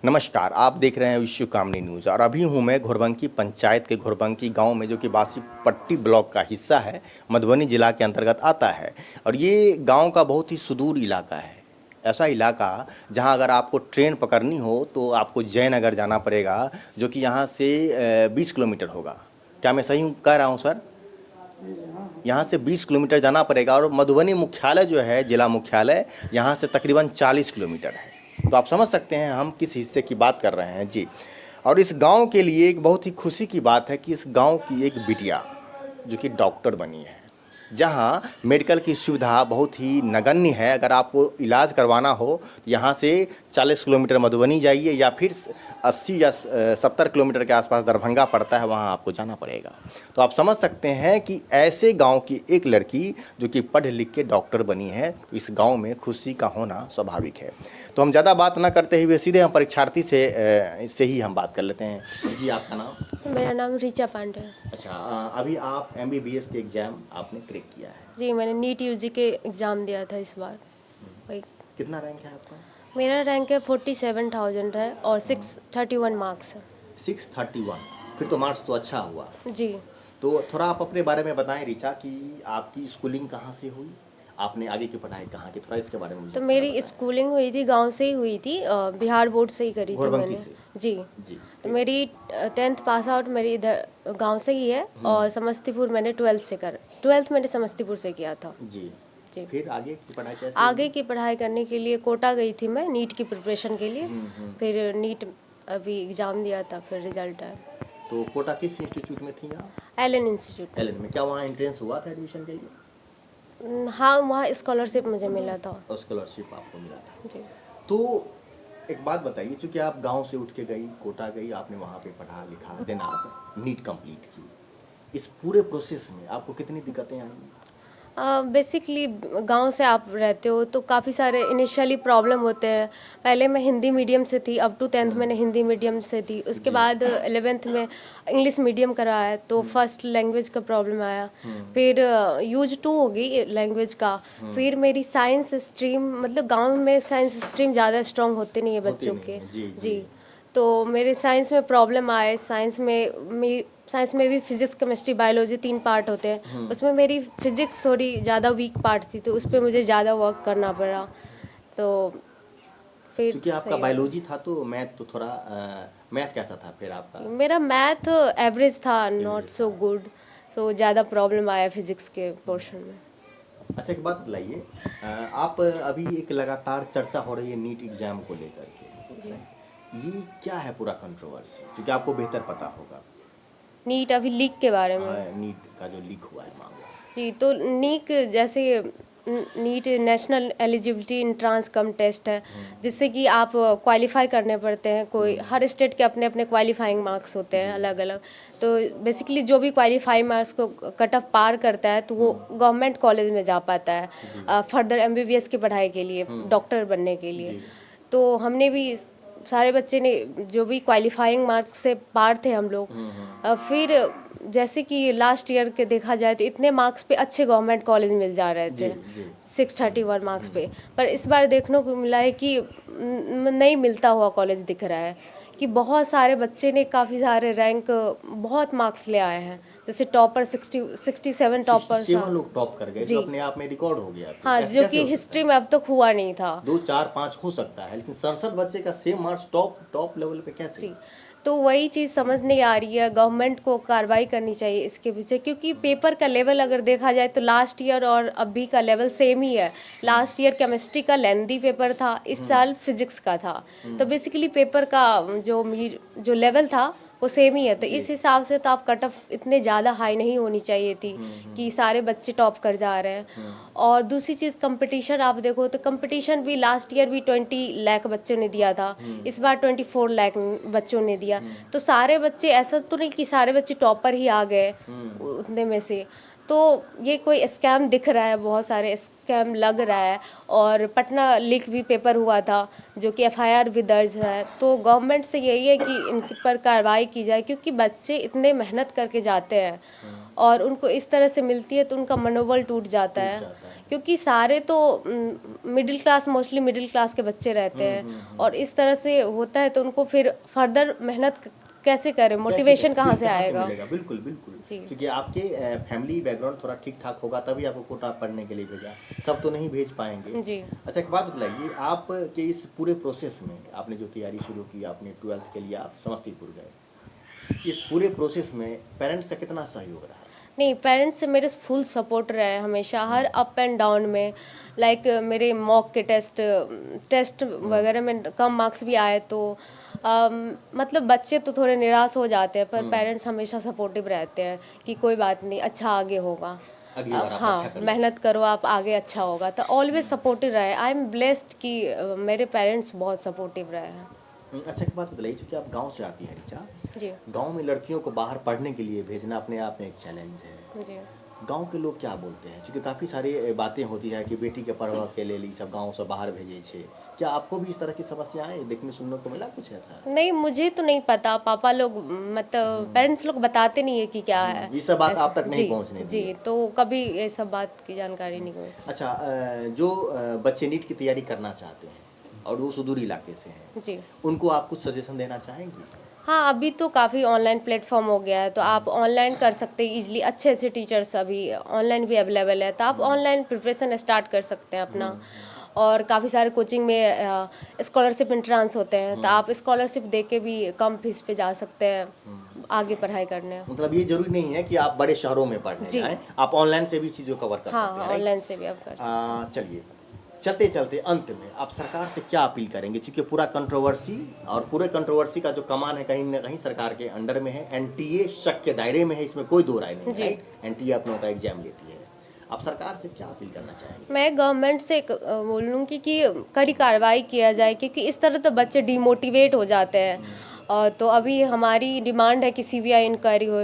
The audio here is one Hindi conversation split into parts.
नमस्कार, आप देख रहे हैं विश्व कामनी न्यूज़ और अभी हूँ मैं घोरबंकी पंचायत के घोरबंकी गांव में, जो कि बासी पट्टी ब्लॉक का हिस्सा है, मधुबनी जिला के अंतर्गत आता है। और ये गांव का बहुत ही सुदूर इलाका है, ऐसा इलाका जहां अगर आपको ट्रेन पकड़नी हो तो आपको जयनगर जाना पड़ेगा, जो कि यहाँ से 20 किलोमीटर होगा। क्या मैं सही कह रहा हूँ सर? यहाँ से 20 किलोमीटर जाना पड़ेगा और मधुबनी मुख्यालय जो है, जिला मुख्यालय, यहाँ से तकरीबन 40 किलोमीटर है। तो आप समझ सकते हैं हम किस हिस्से की बात कर रहे हैं जी। और इस गांव के लिए एक बहुत ही खुशी की बात है कि इस गांव की एक बिटिया जो कि डॉक्टर बनी है, जहां मेडिकल की सुविधा बहुत ही नगण्य है। अगर आपको इलाज करवाना हो तो यहाँ से 40 किलोमीटर मधुबनी जाइए, या फिर 80 या 70 किलोमीटर के आसपास दरभंगा पड़ता है, वहाँ आपको जाना पड़ेगा। तो आप समझ सकते हैं कि ऐसे गांव की एक लड़की जो कि पढ़ लिख के डॉक्टर बनी है, तो इस गांव में खुशी का होना स्वाभाविक है। तो हम ज़्यादा बात ना करते हुए सीधे हम परीक्षार्थी से ही हम बात कर लेते हैं। जी, आपका नाम? मेरा नाम ऋचा पांडे है। अच्छा, अभी आप MBBS के एग्ज़ाम आपने क्रैक किया है? जी, मैंने नीट यूजी के एग्ज़ाम दिया था इस बार। वही कितना रैंक है आपका? मेरा रैंक है 47,000 है और 631 मार्क्स है। 631, फिर तो मार्क्स तो अच्छा हुआ। जी, तो थोड़ा आप अपने बारे में बताएं ऋचा, कि आपकी स्कूलिंग कहाँ से हुई, आपने आगे की पढ़ाई कहाँ की, थोड़ा इसके बारे में मुझे तो थोड़ा मेरी बताएं। स्कूलिंग हुई थी गांव से ही हुई थी, बिहार बोर्ड से ही करी थी घोरबंकी मैंने। से? जी, जी, तो मेरी 10th पास आउट मेरी इधर गांव से ही है और समस्तीपुर मैंने 12th मैंने समस्तीपुर से किया था। जी। जी, फिर आगे की पढ़ाई कैसे आगे हुई? की पढ़ाई करने के लिए कोटा गई थी मैं नीट की प्रिपरेशन के लिए। फिर नीट अभी एग्ज़ाम दिया था, फिर रिजल्ट आया। तो कोटा किस इंस्टीट्यूट में थी आप? Elon institute. एलन में। क्या वहाँ एंट्रेंस हुआ था एडमिशन के लिए? हाँ, वहाँ स्कॉलरशिप मुझे मिला था। और स्कॉलरशिप आपको मिला था? जी, तो एक बात बताइए, चूँकि आप गांव से उठ के गई, कोटा गई, आपने वहाँ पे पढ़ा लिखा, देन आप नीट कंप्लीट की। इस पूरे प्रोसेस में आपको कितनी दिक्कतें आई? बेसिकली गांव से आप रहते हो तो काफ़ी सारे इनिशियली प्रॉब्लम होते हैं। पहले मैं हिंदी मीडियम से थी, अप टू 10th मैंने हिंदी मीडियम से थी। उसके जी। बाद 11th में इंग्लिश मीडियम करा है, तो फर्स्ट लैंग्वेज का प्रॉब्लम आया। फिर यूज टू हो गई लैंग्वेज का। फिर मेरी साइंस स्ट्रीम, मतलब गांव में साइंस स्ट्रीम ज़्यादा स्ट्रॉन्ग होते नहीं है होती बच्चों नहीं के। है, जी, जी। जी, तो मेरे साइंस में प्रॉब्लम आए। साइंस में भी फिजिक्स केमिस्ट्री बायोलॉजी 3 पार्ट होते हैं। उसमें मेरी फिजिक्स थोड़ी ज़्यादा वीक पार्ट थी, तो उस पर मुझे ज़्यादा वर्क करना पड़ा। तो फिर क्योंकि आपका सही हो बायोलॉजी था तो मैथ तो थोड़ा मैथ कैसा था फिर आपका? गया। मेरा मैथ एवरेज था, नॉट एवरेज सो था। गुड। सो ज़्यादा प्रॉब्लम आया फिजिक्स के पोर्शन में। अच्छा, एक बात बताइए, आप अभी एक लगातार चर्चा हो रही है नीट एग्जाम को लेकर के, ये क्या है पूरा कंट्रोवर्सी, क्योंकि आपको बेहतर पता होगा। नीट अभी लीक के बारे में। हाँ, नीट का जो लीक हुआ है मामला। जी, तो नीट नेशनल एलिजिबिलिटी इंट्रांस कम टेस्ट है, जिससे कि आप क्वालिफाई करने पड़ते हैं। कोई हर स्टेट के अपने अपने क्वालिफाइंग मार्क्स होते हैं अलग अलग। तो बेसिकली जो भी क्वालिफाई मार्क्स को कट ऑफ पार करता है, तो वो गवर्नमेंट कॉलेज में जा पाता है फर्दर MBBS की पढ़ाई के लिए, डॉक्टर बनने के लिए। जी। तो हमने भी, सारे बच्चे ने जो भी क्वालिफाइंग मार्क्स से पार थे हम लोग। फिर जैसे कि लास्ट ईयर के देखा जाए तो इतने मार्क्स पे अच्छे गवर्नमेंट कॉलेज मिल जा रहे थे, जी, जी। 631 मार्क्स पे। पर इस बार देखने को मिला है कि नहीं मिलता हुआ कॉलेज दिख रहा है, कि बहुत सारे बच्चे ने काफ़ी सारे रैंक, बहुत मार्क्स ले आए हैं। जैसे टॉपर 67 टॉपर 67 लोग टॉप कर गए, जो जी, अपने आप में रिकॉर्ड हो गया। फिर हाँ, कैसे जो कैसे कि हो सकता हिस्ट्री है? में अब तक हुआ नहीं था। 2 4 5 हो सकता है, लेकिन 67 बच्चे का सेम मार्क्स टॉप लेवल पे कैसे? जी, तो वही चीज़ समझ नहीं आ रही है। गवर्नमेंट को कार्रवाई करनी चाहिए इसके पीछे, क्योंकि पेपर का लेवल अगर देखा जाए तो लास्ट ईयर और अभी का लेवल सेम ही है। लास्ट ईयर केमिस्ट्री का लेंदी पेपर था, इस साल फिजिक्स का था। तो बेसिकली पेपर का जो लेवल था वो सेम ही है। तो इस हिसाब से तो आप कट ऑफ इतने ज़्यादा हाई नहीं होनी चाहिए थी कि सारे बच्चे टॉप कर जा रहे हैं। और दूसरी चीज़, कंपटीशन आप देखो तो कंपटीशन भी लास्ट ईयर भी 20 लाख बच्चों ने दिया था, इस बार 24 लाख बच्चों ने दिया। तो सारे बच्चे, ऐसा तो नहीं कि सारे बच्चे टॉपर ही आ गए उतने में से। तो ये कोई स्कैम दिख रहा है, बहुत सारे स्कैम लग रहा है। और पटना लीक भी पेपर हुआ था, जो कि FIR भी दर्ज है। तो गवर्नमेंट से यही है कि इन पर कार्रवाई की जाए, क्योंकि बच्चे इतने मेहनत करके जाते हैं और उनको इस तरह से मिलती है तो उनका मनोबल टूट जाता टूट है जाता है। क्योंकि सारे तो middle class, mostly middle class के बच्चे रहते हैं और इस तरह से होता है तो उनको फिर फर्दर मेहनत कैसे करें, मोटिवेशन कहाँ से आएगा। मिलेगा? बिल्कुल बिल्कुल, जी। क्योंकि आपके फैमिली बैकग्राउंड थोड़ा ठीक ठाक होगा तभी आपको कोटा पढ़ने के लिए भेजा, सब तो नहीं भेज पाएंगे। जी। अच्छा, एक बात बताइए, आप के इस पूरे प्रोसेस में आपने जो तैयारी शुरू की, आपने 12th के लिए आप समस्तीपुर गए, इस पूरे प्रोसेस में पेरेंट्स का कितना सहयोग रहा? नहीं, पेरेंट्स से मेरे फुल सपोर्ट रहे हमेशा, हर अप एंड डाउन में। लाइक मेरे मॉक के टेस्ट वगैरह में कम मार्क्स भी आए तो मतलब बच्चे तो थोड़े निराश हो जाते हैं, पर पेरेंट्स हमेशा सपोर्टिव रहते हैं कि कोई बात नहीं, अच्छा आगे होगा, अगली बार आप अच्छा हाँ कर मेहनत करो, आप आगे अच्छा होगा। तो ऑलवेज सपोर्टिव रहे। आई एम ब्लेस्ड कि मेरे पेरेंट्स बहुत सपोर्टिव रहे हैं। अच्छा, एक बात बताइए, क्योंकि आप गांव से आती हैं ऋचा, जी गांव में लड़कियों को बाहर पढ़ने के लिए भेजना अपने आप में एक चैलेंज है। जी। गांव के लोग क्या बोलते हैं? क्योंकि काफ़ी सारी बातें होती है कि बेटी के पढ़वा के लिए ली सब गांव से बाहर भेजे छे, क्या आपको भी इस तरह की समस्याएं देखने सुनने को मिला कुछ ऐसा? नहीं, मुझे तो नहीं पता, पापा लोग मतलब पेरेंट्स लोग बताते नहीं है कि क्या है ये सब बात ऐसा। आप तक नहीं जी पहुंचने दी जी, है। तो कभी ये सब बात की जानकारी नहीं हुई। अच्छा, जो बच्चे नीट की तैयारी करना चाहते हैं और वो सुदूर इलाके से हैं, जी उनको आप कुछ सजेशन देना चाहेंगी? हाँ, अभी तो काफ़ी ऑनलाइन प्लेटफॉर्म हो गया है, तो आप ऑनलाइन कर सकते हैं इजीली। अच्छे अच्छे टीचर्स अभी ऑनलाइन भी अवेलेबल है, तो आप ऑनलाइन प्रिपरेशन स्टार्ट कर सकते हैं अपना। और काफ़ी सारे कोचिंग में स्कॉलरशिप एंट्रांस होते हैं, तो आप स्कॉलरशिप दे के भी कम फीस पे जा सकते हैं आगे पढ़ाई करने। मतलब ये जरूरी नहीं है कि आप बड़े शहरों में पढ़ने जी। जाएं, आप ऑनलाइन से भी चीज़ों को कवर कर हाँ सकते हाँ, हैं, ऑनलाइन से भी आप कर सकते हैं। चलिए, चलते चलते अंत में आप सरकार से क्या अपील करेंगे? क्योंकि पूरा कंट्रोवर्सी और पूरे कंट्रोवर्सी का जो कमान है कहीं ना कहीं सरकार के अंडर में है, एनटीए शक के दायरे में है, इसमें कोई दो राय नहीं जी। है। एनटीए अपनों का एग्जाम लेती है, आप सरकार से क्या अपील करना चाहेंगे? मैं गवर्नमेंट से बोलूँगी कि कड़ी कार्रवाई किया जाए, क्योंकि इस तरह तो बच्चे डिमोटिवेट हो जाते हैं। तो अभी हमारी डिमांड है कि सीबीआई इंक्वायरी हो।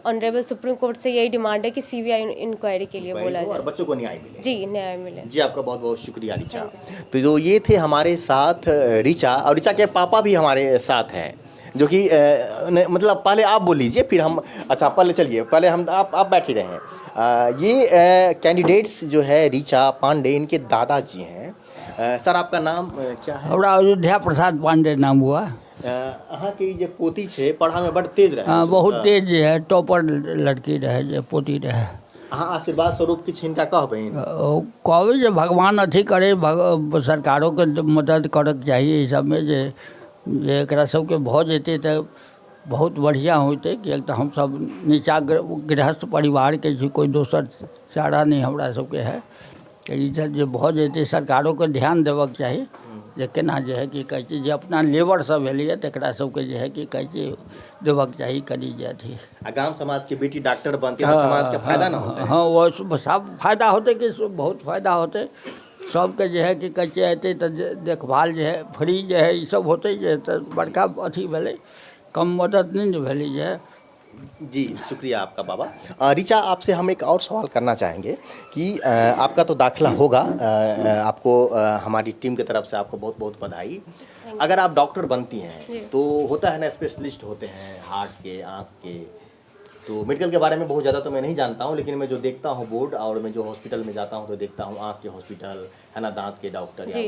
ऑनरेबल सुप्रीम कोर्ट से यही डिमांड है कि सीबीआई इंक्वायरी के लिए बोला और जाए। बच्चों को न्याय मिले। जी, न्याय मिले। जी, आपका बहुत बहुत शुक्रिया ऋचा। तो जो ये थे हमारे साथ ऋचा, और ऋचा के पापा भी हमारे साथ हैं, जो कि मतलब पहले आप बोल लीजिए फिर हम, अच्छा पहले चलिए, पहले हम आप बैठ ही रहे हैं। ये कैंडिडेट्स जो है ऋचा पांडे, इनके दादाजी हैं। सर, आपका नाम क्या है? हमरा अयोध्या प्रसाद पांडे नाम हुआ। अहाँ के जे पोती छे पढ़ा में बड़ तेज रहे। हाँ, बहुत तेज है, टॉपर लड़की रहे, जे पोती रहे। अहाँ आशीर्वाद स्वरूप किछ हिनका कहबनि? कहबै जे भगवान अथी करे, सरकारों के मदद करक चाहिए ई सबमे, जे एकरा सबके भऽ जेतै तऽ बहुत बढ़िया होतै। किएक तऽ हमसब नीचा गृहस्थ परिवार के छी, कोई दोसर चारा नहीं हमरा सबके है। ई जे भऽ जेतै, सरकारों के ध्यान देबक चाही जे केना जे है कि कहै छै जे अपना लेबर सब भेलैए तकरा सबके जे है कि कहै छै देबक चाही कनी जे अथी। गांव समाज की बेटी डॉक्टर बनती है तो समाज का फायदा ना होता है। हाँ, वो सब फायदा होते कि बहुत फायदा होते सबके जे है कि कहै छै अयतै तऽ देखभाल जे है फ्री जे है ई सब होतै, जे तऽ बड़का अथी भेलै, कम मदद नहीं ने भेलै जे है। जी, शुक्रिया आपका बाबा। ऋचा, आपसे हम एक और सवाल करना चाहेंगे कि आपका तो दाखिला होगा, आपको हमारी टीम की तरफ से आपको बहुत बहुत बधाई। अगर आप डॉक्टर बनती हैं तो होता है ना, स्पेशलिस्ट होते हैं हार्ट के, आँख के, तो मेडिकल के बारे में बहुत ज़्यादा तो मैं नहीं जानता हूँ, लेकिन मैं जो देखता हूँ बोर्ड और मैं जो हॉस्पिटल में जाता हूँ तो देखता हूँ आँख के हॉस्पिटल है ना, दांत के डॉक्टर या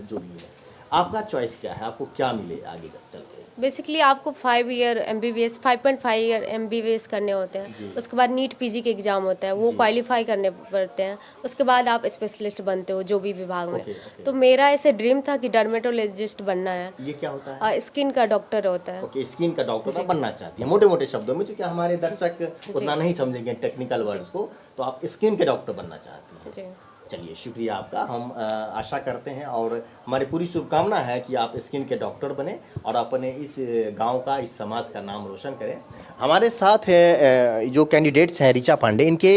जो भी है। आपका चॉइस क्या है? आपको क्या मिले आगे चल के? बेसिकली आपको 5 ईयर MBBS, 5.5 ईयर MBBS करने होते हैं। उसके बाद नीट पीजी के एग्ज़ाम होता है, वो क्वालिफाई करने पड़ते हैं। उसके बाद आप स्पेशलिस्ट बनते हो जो भी विभाग में। तो मेरा ऐसे ड्रीम था कि डर्मेटोलॉजिस्ट बनना है। ये क्या होता है? स्किन का डॉक्टर होता है। ओके, स्किन का डॉक्टर आप बनना चाहती हैं मोटे मोटे शब्दों में, क्योंकि हमारे दर्शक उतना नहीं समझेंगे टेक्निकल वर्ड्स को, तो आप स्किन के डॉक्टर बनना चाहती हैं। जी। चलिए, शुक्रिया आपका। हम आशा करते हैं और हमारी पूरी शुभकामना है कि आप स्किन के डॉक्टर बने और अपने इस गांव का, इस समाज का नाम रोशन करें। हमारे साथ है जो कैंडिडेट्स हैं ऋचा पांडे, इनके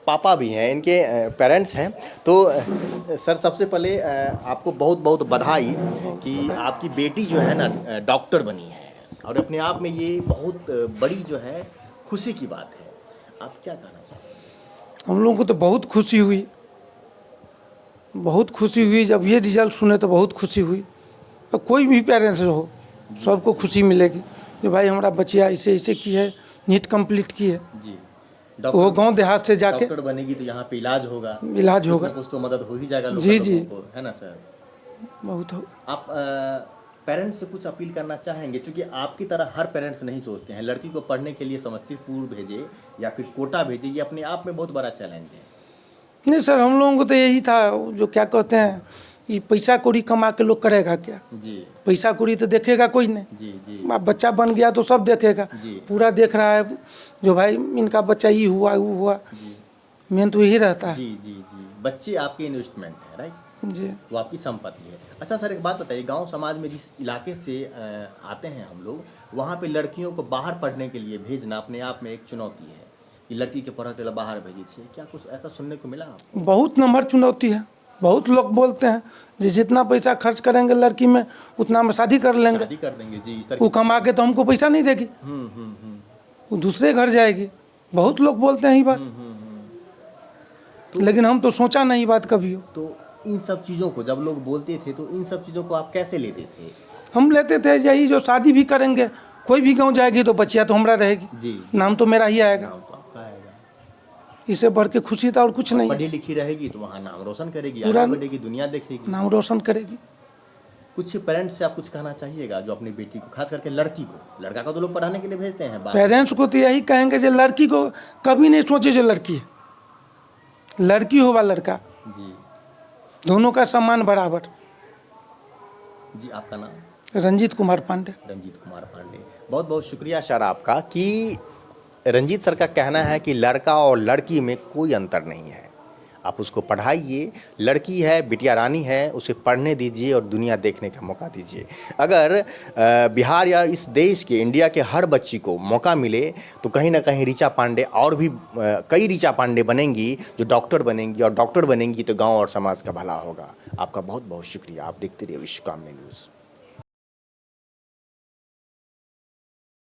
पापा भी हैं, इनके पेरेंट्स हैं। तो सर, सबसे पहले आपको बहुत बहुत बधाई कि आपकी बेटी जो है ना डॉक्टर बनी है, और अपने आप में ये बहुत बड़ी जो है खुशी की बात है। आप क्या कहना चाहेंगे? हम लोगों को तो बहुत खुशी हुई, बहुत खुशी हुई जब ये रिजल्ट सुने तो बहुत खुशी हुई। और कोई भी पेरेंट्स हो सबको खुशी मिलेगी कि भाई हमारा बच्चिया ऐसे ऐसे की है, नीट कंप्लीट की है। जी। वो गांव देहात से जाके डॉक्टर बनेगी तो यहाँ पे इलाज होगा, इलाज होगा। कुछ ना कुछ तो मदद हो ही जाएगा लोकल जी, जी। लोगों को, है ना सर। बहुत हो। आप पेरेंट्स से कुछ अपील करना चाहेंगे, क्योंकि आपकी तरह हर पेरेंट्स नहीं सोचते हैं लड़की को पढ़ने के लिए समस्तीपुर भेजे या फिर कोटा भेजे, ये अपने आप में बहुत बड़ा चैलेंज है। नहीं सर, हम लोगों को तो यही था, जो क्या कहते हैं, ये पैसा कौड़ी कमा के लोग करेगा क्या? जी पैसा कौड़ी तो देखेगा कोई नहीं। जी जी अब बच्चा बन गया तो सब देखेगा, जी। पूरा देख रहा है जो भाई इनका बच्चा ये हुआ वो हुआ, जी मेन तो यही रहता है। जी जी जी। बच्चे आपके इन्वेस्टमेंट है, राइट, जी वो आपकी संपत्ति है। अच्छा सर, एक बात बताइए, गांव समाज में जिस इलाके से आते हैं हम लोग, वहाँ पे लड़कियों को बाहर पढ़ने के लिए भेजना अपने आप में एक चुनौती है कि लड़की के पढ़ने के लिए बाहर भेजी छे, क्या कुछ ऐसा सुनने को मिला आपको? बहुत नंबर चुनौती है। बहुत लोग बोलते हैं जी जितना पैसा खर्च करेंगे लड़की में उतना में शादी कर लेंगे, शादी कर देंगे जी, इस तरह वो कमा के तो हमको पैसा नहीं देगी, वो दूसरे घर जाएगी। बहुत लोग बोलते हैं ये बात, लेकिन हम तो सोचा नहीं बात कभी हो। तो इन सब चीज़ों को जब लोग बोलते थे तो इन सब चीज़ों को आप कैसे लेते थे? हम लेते थे यही, जो शादी भी करेंगे कोई भी गांव जाएगी तो बच्चिया तो हमारा रहेगी, जी नाम तो मेरा ही आएगा। नाम तो आपका आएगा। इससे बढ़ के खुशी था और कुछ नहीं। पढ़ी लिखी रहेगी तो वहाँ नाम रोशन करेगी, पूरा आगे बढ़ेगी, दुनिया देखेगी। नाम रोशन करेगी। कुछ पेरेंट्स से आप कुछ कहना चाहिएगा जो अपनी बेटी को, खास करके लड़की को, लड़का को तो लोग पढ़ाने के लिए भेजते हैं बाहर। पेरेंट्स को तो यही कहेंगे जो लड़की को कभी नहीं सोचे जो लड़की है, लड़की हो वा लड़का, जी दोनों का सम्मान बराबर। जी। आपका नाम? रंजीत कुमार पांडे। रंजीत कुमार पांडे, बहुत बहुत शुक्रिया सर आपका। कि रंजीत सर का कहना है कि लड़का और लड़की में कोई अंतर नहीं है, आप उसको पढ़ाइए, लड़की है, बिटिया रानी है, उसे पढ़ने दीजिए और दुनिया देखने का मौका दीजिए। अगर बिहार या इस देश के, इंडिया के हर बच्ची को मौका मिले तो कहीं ना कहीं ऋचा पांडे और भी कई ऋचा पांडे बनेंगी जो डॉक्टर बनेंगी, और डॉक्टर बनेंगी तो गांव और समाज का भला होगा। आपका बहुत बहुत शुक्रिया। आप देखते रहिए विश्वकामनी न्यूज़।